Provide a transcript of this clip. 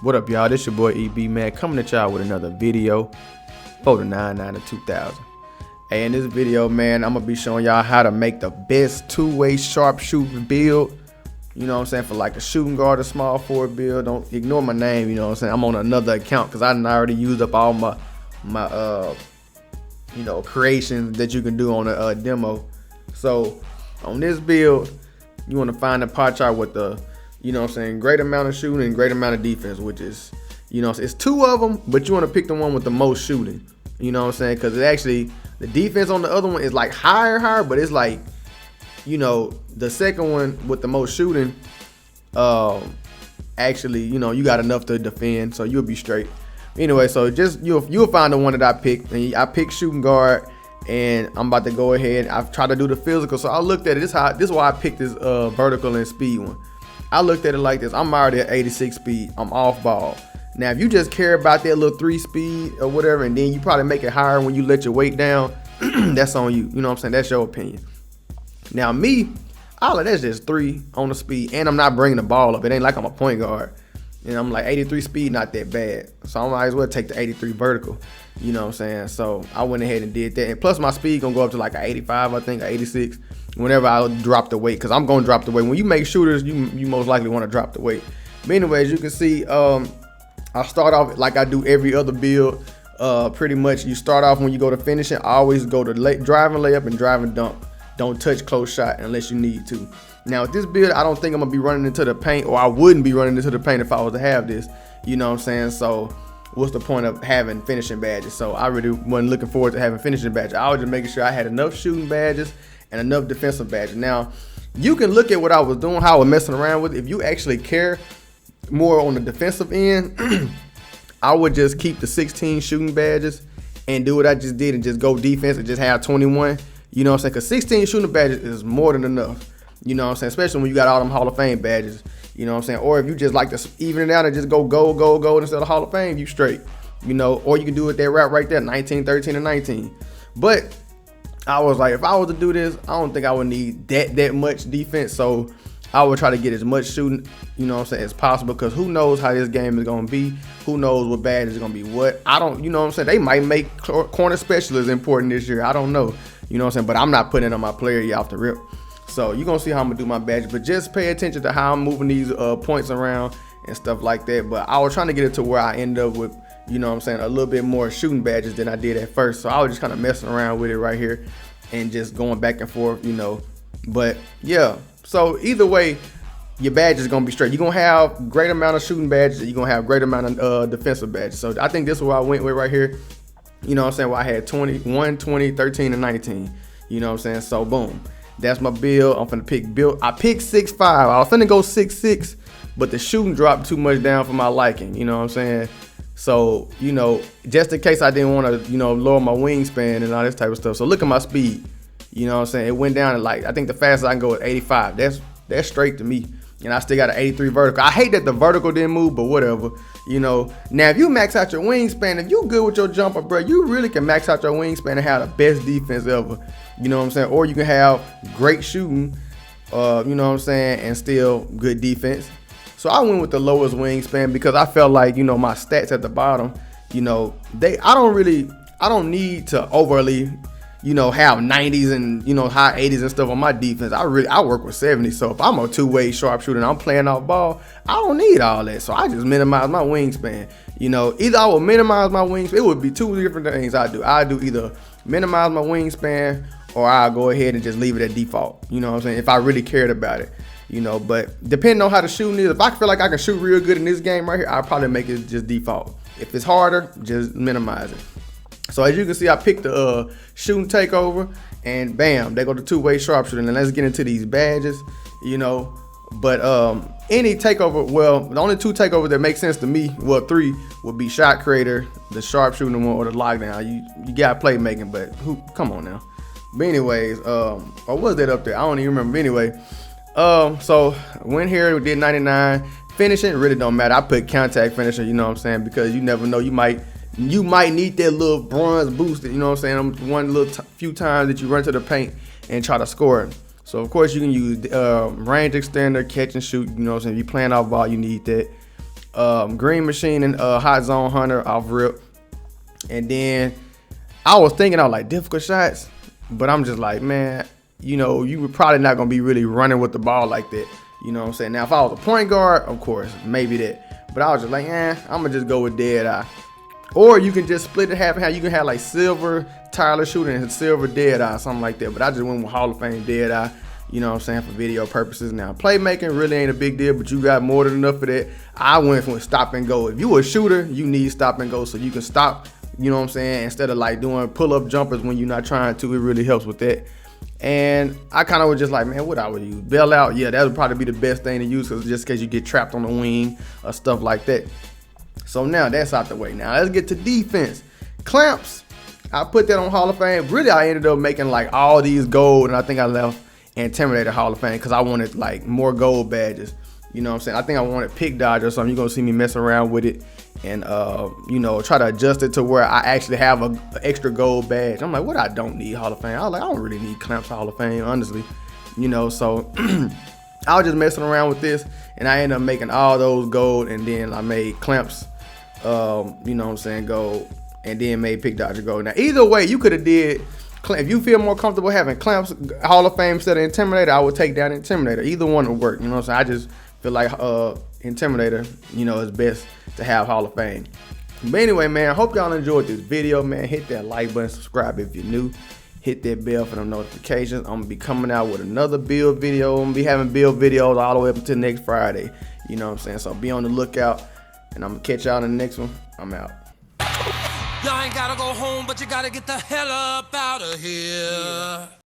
What up, y'all? This your boy EB, man, coming at y'all with another video for the 99 of 2000. Hey, in this video, man, I'm gonna be showing y'all how to make the best two-way sharpshooter build. You know what I'm saying? For like a shooting guard, a small forward build. Don't ignore my name. You know what I'm saying? I'm on another account because I already used up all my creations that you can do on a demo. So on this build, you want to find a pie chart with the, you know what I'm saying, great amount of shooting and great amount of defense, which is, you know, it's two of them, but you want to pick the one with the most shooting. You know what I'm saying? Because it actually, the defense on the other one is like higher, but it's like, you know, the second one with the most shooting, actually, you know, you got enough to defend, so you'll be straight. Anyway, so just you'll find the one that I picked, and I picked shooting guard, and I'm about to go ahead. I've tried to do the physical, so I looked at it. This is why I picked this vertical and speed one. I looked at it like this. I'm already at 86 speed. I'm off ball. Now, if you just care about that little 3 speed or whatever, and then you probably make it higher when you let your weight down, that's on you. You know what I'm saying? That's your opinion. Now, me, all of that's just 3 on the speed, and I'm not bringing the ball up. It ain't like I'm a point guard. And I'm like 83 speed, not that bad. So I might as well take the 83 vertical. You know what I'm saying? So I went ahead and did that. And plus my speed gonna go up to like a 85, I think, or 86. Whenever I drop the weight, because I'm gonna drop the weight. When you make shooters, you most likely want to drop the weight. But anyways, you can see I start off like I do every other build. Pretty much you start off when you go to finishing, always go to driving layup and driving dunk. Don't touch close shot unless you need to. Now with this build, I don't think I'm gonna be running into the paint, or I wouldn't be running into the paint if I was to have this. You know what I'm saying? So what's the point of having finishing badges? So I really wasn't looking forward to having finishing badges. I was just making sure I had enough shooting badges and enough defensive badges. Now you can look at what I was doing, how I was messing around with. If you actually care more on the defensive end, I would just keep the 16 shooting badges and do what I just did and just go defense and just have 21. You know what I'm saying? Because 16 shooting badges is more than enough. You know what I'm saying? Especially when you got all them Hall of Fame badges. You know what I'm saying? Or if you just like to even it out and just go gold instead of Hall of Fame, you straight. You know, or you can do it that route right there, 19, 13, and 19. But I was like, if I was to do this, I don't think I would need that much defense. So I would try to get as much shooting, you know what I'm saying, as possible, because who knows how this game is going to be. Who knows what badge is going to be what. I don't, you know what I'm saying, they might make corner specialists important this year. I don't know, you know what I'm saying, but I'm not putting it on my player yet off the rip. So you're going to see how I'm going to do my badges, but just pay attention to how I'm moving these points around and stuff like that. But I was trying to get it to where I end up with, you know what I'm saying, a little bit more shooting badges than I did at first. So I was just kind of messing around with it right here and just going back and forth, you know. But yeah, so either way, your badge is going to be straight. You're going to have great amount of shooting badges, and you're going to have great amount of defensive badges. So I think this is what I went with right here. You know what I'm saying? Well, I had 21, 20, 13, and 19. You know what I'm saying? So boom. That's my build. I'm finna pick build. I picked 6'5". I was finna go 6'6", but the shooting dropped too much down for my liking. You know what I'm saying? So, you know, just in case I didn't want to, you know, lower my wingspan and all this type of stuff. So look at my speed. You know what I'm saying? It went down to like, I think the fastest I can go is 85. That's straight to me. And I still got an 83 vertical. I hate that the vertical didn't move, but whatever. You know, now if you max out your wingspan, if you good with your jumper, bro, you really can max out your wingspan and have the best defense ever. You know what I'm saying? Or you can have great shooting, you know what I'm saying, and still good defense. So I went with the lowest wingspan because I felt like, you know, my stats at the bottom, you know, I don't need to overly, you know, have 90s and, you know, high 80s and stuff on my defense. I work with 70s. So if I'm a two-way sharpshooter and I'm playing off ball, I don't need all that. So I just minimize my wingspan. You know, either I will minimize my wingspan. It would be two different things I do. I do either minimize my wingspan, or I'll go ahead and just leave it at default. You know what I'm saying? If I really cared about it, you know, but depending on how the shooting is, if I feel like I can shoot real good in this game right here, I'll probably make it just default. If it's harder, just minimize it. So as you can see, I picked the shooting takeover, and bam, they go to two-way sharpshooter. And let's get into these badges, you know. But any takeover, well, the only 2 takeovers that make sense to me, well, 3 would be shot creator, the sharpshooting one, or the lockdown. You got playmaking, but come on now. But anyways, or was that up there? I don't even remember. Anyway, so went here, we did 99. Finishing really don't matter. I put contact finisher, you know what I'm saying, because you never know, you might need that little bronze boost, you know what I'm saying, one little few times that you run to the paint and try to score it. So of course you can use range extender, catch and shoot, you know what I'm saying. If you're playing off ball, you need that. Green Machine and Hot Zone Hunter off rip. And then I was thinking, I was like, difficult shots, but I'm just like, man, you know, you were probably not gonna be really running with the ball like that. You know what I'm saying? Now, if I was a point guard, of course, maybe that. But I was just like, I'm gonna just go with dead eye. Or you can just split it half and half. You can have like silver Tyler shooting and silver dead eye, something like that. But I just went with Hall of Fame dead eye. You know what I'm saying, for video purposes. Now, playmaking really ain't a big deal, but you got more than enough of that. I went with stop and go. If you a shooter, you need stop and go so you can stop, you know what I'm saying, instead of like doing pull-up jumpers when you're not trying to. It really helps with that. And I kind of was just like, man, what I would use? Bail out, yeah, that would probably be the best thing to use, cause just in case you get trapped on the wing or stuff like that. So now that's out the way. Now let's get to defense. Clamps, I put that on Hall of Fame. Really, I ended up making like all these gold, and I think I left Intimidator Hall of Fame because I wanted like more gold badges. You know what I'm saying? I think I wanted pick dodge or something. You're gonna see me messing around with it and you know, try to adjust it to where I actually have an extra gold badge. I'm like, what I don't need Hall of Fame? I was like, I don't really need Clamps Hall of Fame, honestly. You know, so I was just messing around with this, and I ended up making all those gold, and then I made Clamps, you know what I'm saying, gold, and then made pick dodger gold. Now either way, you could have did. If you feel more comfortable having Clamps Hall of Fame instead of Intimidator, I would take down Intimidator. Either one would work. You know what I'm saying? I just feel like Intimidator, you know, is best to have Hall of Fame. But anyway, man, I hope y'all enjoyed this video, man. Hit that like button, subscribe if you're new. Hit that bell for the notifications. I'm gonna be coming out with another build video. I'm gonna be having build videos all the way up until next Friday. You know what I'm saying? So be on the lookout, and I'm gonna catch y'all in the next one. I'm out. Y'all ain't gotta go home, but you gotta get the hell up out of here. Yeah.